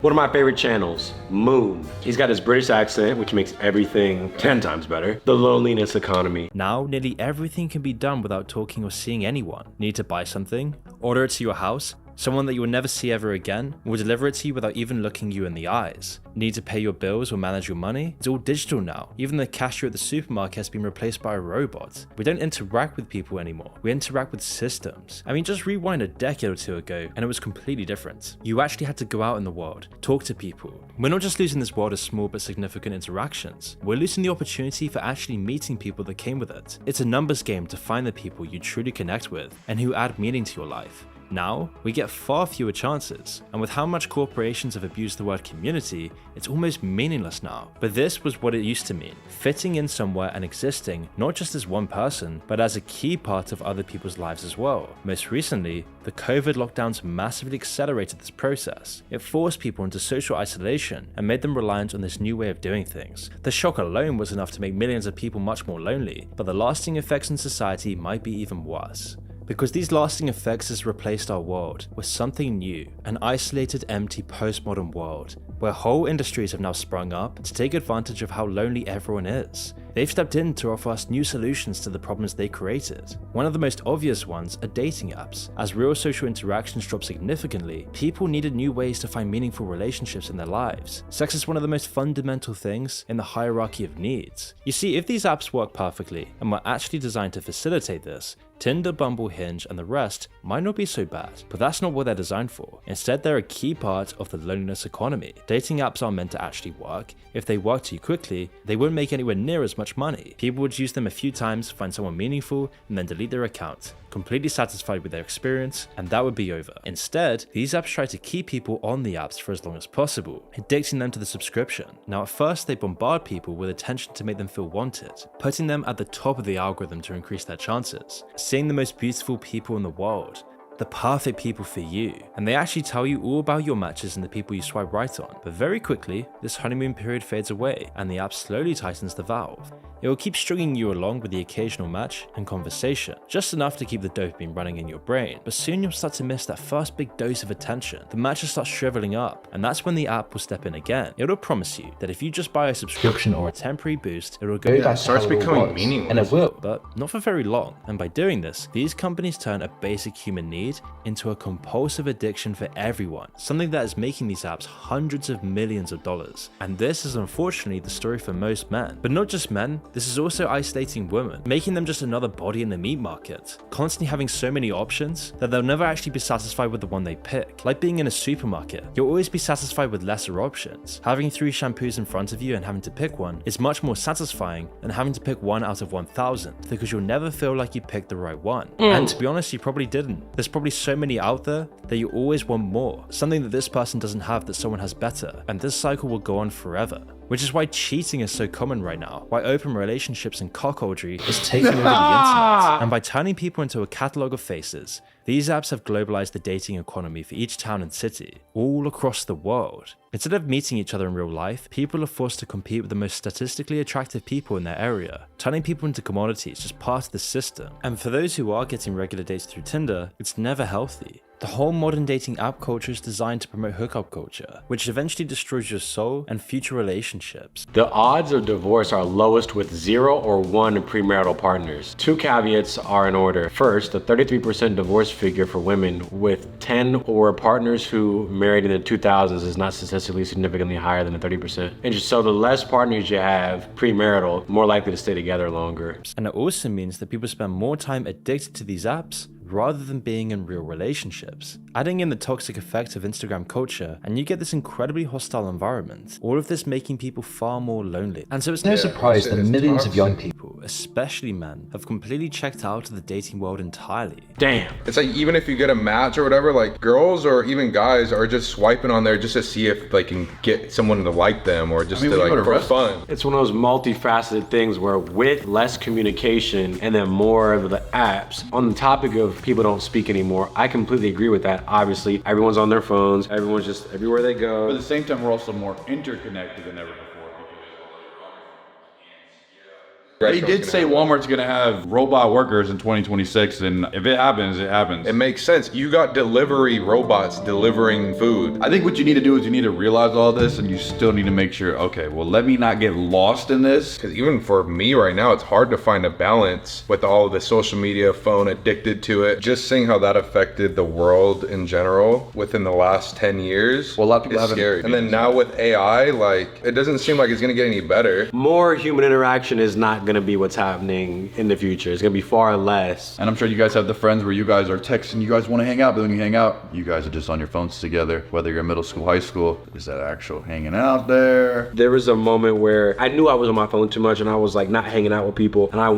One of my favorite channels, Moon. He's got his British accent, which makes everything 10 times better. The loneliness economy. Now, nearly everything can be done without talking or seeing anyone. Need to buy something? Order it to your house? Someone that you will never see ever again will deliver it to you without even looking you in the eyes. Need to pay your bills or manage your money? It's all digital now. Even the cashier at the supermarket has been replaced by a robot. We don't interact with people anymore. We interact with systems. I mean, just rewind a decade or two ago and it was completely different. You actually had to go out in the world, talk to people. We're not just losing this world of small but significant interactions. We're losing the opportunity for actually meeting people that came with it. It's a numbers game to find the people you truly connect with and who add meaning to your life. Now, we get far fewer chances, and with how much corporations have abused the word community, it's almost meaningless now. But this was what it used to mean, fitting in somewhere and existing not just as one person, but as a key part of other people's lives as well. Most recently, the COVID lockdowns massively accelerated this process. It forced people into social isolation and made them reliant on this new way of doing things. The shock alone was enough to make millions of people much more lonely, but the lasting effects in society might be even worse. Because these lasting effects has replaced our world with something new, an isolated, empty, postmodern world, where whole industries have now sprung up to take advantage of how lonely everyone is. They've stepped in to offer us new solutions to the problems they created. One of the most obvious ones are dating apps. As real social interactions dropped significantly, people needed new ways to find meaningful relationships in their lives. Sex is one of the most fundamental things in the hierarchy of needs. You see, if these apps work perfectly and were actually designed to facilitate this, Tinder, Bumble, Hinge, and the rest might not be so bad, but that's not what they're designed for. Instead, they're a key part of the loneliness economy. Dating apps are meant to actually work. If they work too quickly, they wouldn't make anywhere near as much money. People would use them a few times, find someone meaningful, and then delete their account, completely satisfied with their experience, and that would be over. Instead, these apps try to keep people on the apps for as long as possible, addicting them to the subscription. Now, at first, they bombard people with attention to make them feel wanted, putting them at the top of the algorithm to increase their chances, seeing the most beautiful people in the world, the perfect people for you, and they actually tell you all about your matches and the people you swipe right on. But very quickly, this honeymoon period fades away, and the app slowly tightens the valve. It will keep stringing you along with the occasional match and conversation, just enough to keep the dopamine running in your brain, but soon you'll start to miss that first big dose of attention. The matches start shriveling up, and that's when the app will step in again. It'll promise you that if you just buy a subscription or a temporary boost, it'll go back to starts how it becoming was. meaningless. And it will, but not for very long. And by doing this, these companies turn a basic human need into a compulsive addiction for everyone, something that is making these apps hundreds of millions of dollars. And this is unfortunately the story for most men. But not just men, this is also isolating women, making them just another body in the meat market, constantly having so many options that they'll never actually be satisfied with the one they pick. Like being in a supermarket, you'll always be satisfied with lesser options. Having 3 shampoos in front of you and having to pick one is much more satisfying than having to pick one out of 1,000, because you'll never feel like you picked the right one. And to be honest, you probably didn't. There's probably so many out there that you always want more, something that this person doesn't have that someone has better, and this cycle will go on forever. Which is why cheating is so common right now, why open relationships and cuckoldry is taking over the internet. And by turning people into a catalogue of faces, these apps have globalized the dating economy for each town and city, all across the world. Instead of meeting each other in real life, people are forced to compete with the most statistically attractive people in their area, turning people into commodities just part of the system. And for those who are getting regular dates through Tinder, it's never healthy. The whole modern dating app culture is designed to promote hookup culture, which eventually destroys your soul and future relationships. The odds of divorce are lowest with 0 or 1 premarital partners. 2 caveats are in order. First, the 33% divorce figure for women with 10 or partners who married in the 2000s is not statistically significantly higher than the 30%. And so the less partners you have premarital, more likely to stay together longer. And it also means that people spend more time addicted to these apps rather than being in real relationships. Adding in the toxic effect of Instagram culture, and you get this incredibly hostile environment, all of this making people far more lonely. And so it's no surprise that millions of young people, especially men, have completely checked out of the dating world entirely. Damn. It's like, even if you get a match or whatever, like girls or even guys are just swiping on there just to see if they can get someone to like them, or just for fun. It's one of those multifaceted things where with less communication and then more of the apps, on the topic of people don't speak anymore, I completely agree with that. Obviously, everyone's on their phones, everyone's just everywhere they go. But at the same time, we're also more interconnected than ever before. They did say Walmart's gonna have robot workers in 2026, and if it happens, it happens. It makes sense. You got delivery robots delivering food. I think what you need to do is you need to realize all this, and you still need to make sure, okay, well, let me not get lost in this. Because even for me right now, it's hard to find a balance with all of the social media, phone, addicted to it. Just seeing how that affected the world in general within the last 10 years. Well, a lot of people is haven't. scary. And then now with AI, like, it doesn't seem like it's gonna get any better. More human interaction is not gonna be what's happening in the future. It's gonna be far less. And I'm sure you guys have the friends where you guys are texting, you guys want to hang out, but when you hang out, you guys are just on your phones together, whether you're in middle school, high school. Is that actual hanging out there? There was a moment where I knew I was on my phone too much and I was like not hanging out with people. And I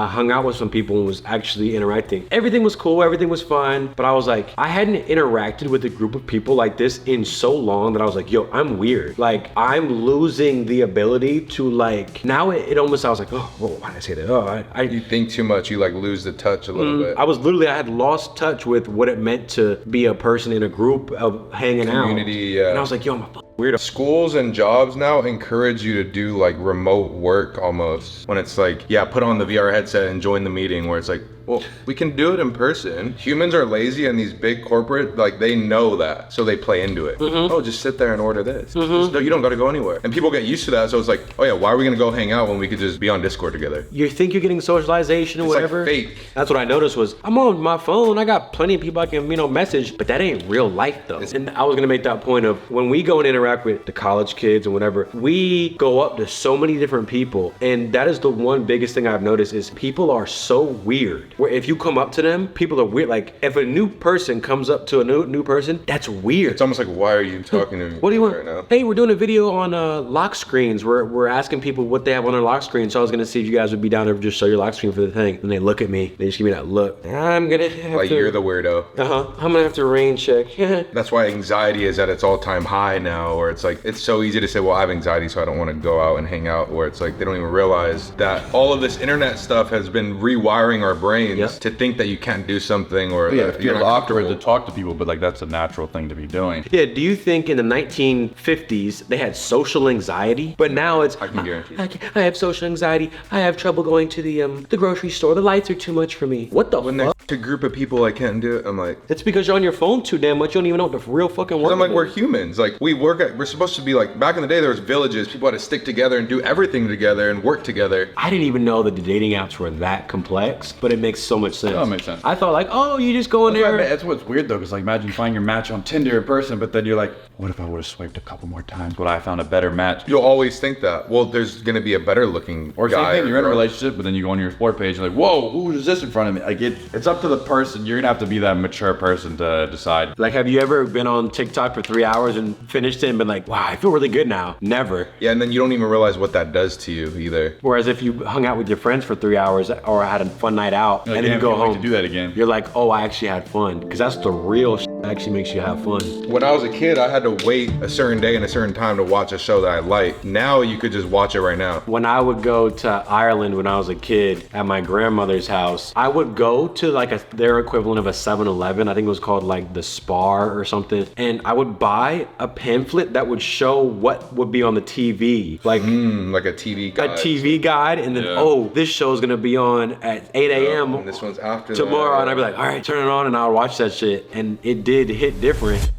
hung out with some people and was actually interacting. Everything was cool, everything was fun. But I was like, I hadn't interacted with a group of people like this in so long that I was like, yo, I'm weird. Like, I'm losing the ability to like, now it almost, I was like, oh, well, why did I say that? Oh, You think too much, you like lose the touch a little bit. I had lost touch with what it meant to be a person in a group of hanging out. Community, yeah. And I was like, yo, I'm a fucking weirdo. Schools and jobs now encourage you to do like remote work almost. When it's like, yeah, put on the VR headset and join the meeting, where it's like, well, we can do it in person. Humans are lazy, and these big corporate, like, they know that, so they play into it. Oh, just sit there and order this. No, you don't gotta go anywhere. And people get used to that, so it's like, oh yeah, why are we gonna go hang out when we could just be on Discord together? You think you're getting socialization or It's whatever? like fake. That's what I noticed was, I'm on my phone, I got plenty of people I can, message, but that ain't real life though. And I was gonna make that point of, when we go and interact with the college kids and whatever, we go up to so many different people, and that is the one biggest thing I've noticed is people are so weird. Where if you come up to them, people are weird. Like, if a new person comes up to a new person, that's weird. It's almost like, why are you talking to me? What do you want? right now? Hey, we're doing a video on lock screens. We're asking people what they have on their lock screen. So I was gonna see if you guys would be down there to just show your lock screen for the thing. And they look at me. They just give me that look. I'm gonna have Like, to. you're the weirdo. I'm gonna have to rain check. That's why anxiety is at its all-time high now, or it's like, it's so easy to say, well, I have anxiety, so I don't want to go out and hang out, where it's like, they don't even realize that all of this internet stuff has been rewiring our brains to think that you can't do something, or Yeah, that it feels not awkward to comfortable. talk to people, but like that's a natural thing to be doing. Yeah, do you think in the 1950s they had social anxiety? But now it's, I can guarantee. I have social anxiety. I have trouble going to the grocery store. The lights are too much for me. What the When fuck? there's a group of people I can't do it, I'm like, It's because you're on your phone too damn much. You don't even know what the real fucking work I'm like, is. we're humans. Like, we're supposed to be like, back in the day, there was villages. People had to stick together and do everything together and work together. I didn't even know that the dating apps were that complex, but it makes so much sense. Oh, it makes sense. I thought like, oh, you just go in there. That's what's weird though, because like imagine finding your match on Tinder in person, but then you're like, what if I would have swiped a couple more times? Would I have found a better match? You'll always think that. Well, there's gonna be a better looking Or same guy. thing, you're in a girl. relationship, but then you go on your explore page, you're like, whoa, who is this in front of me? Like it's up to the person. You're gonna have to be that mature person to decide. Like, have you ever been on TikTok for 3 hours and finished it and been like, wow, I feel really good now? Never. Yeah, and then you don't even realize what that does to you either. Whereas if you hung out with your friends for 3 hours or had a fun night out Like, and then you damn, go can't wait home, to do that again. you're like, oh, I actually had fun. Because that's the real shit that actually makes you have fun. When I was a kid, I had to wait a certain day and a certain time to watch a show that I liked. Now you could just watch it right now. When I would go to Ireland when I was a kid at my grandmother's house, I would go to like their equivalent of a 7-Eleven. I think it was called like the Spar or something. And I would buy a pamphlet that would show what would be on the TV. Like Like a TV guide. a TV guide. And then, oh, this show's gonna be on at 8 a.m. And this one's after tomorrow. that. And I'd be like, all right, turn it on. And I would watch that shit. And it did hit different.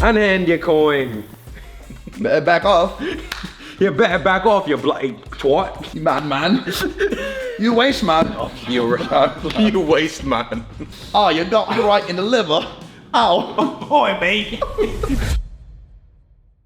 Unhand your coin. Back off. Yeah, back off, you blight twat. You mad man. You waste man. You waste, man. Oh, you got me right in the liver. Ow. Boy, mate.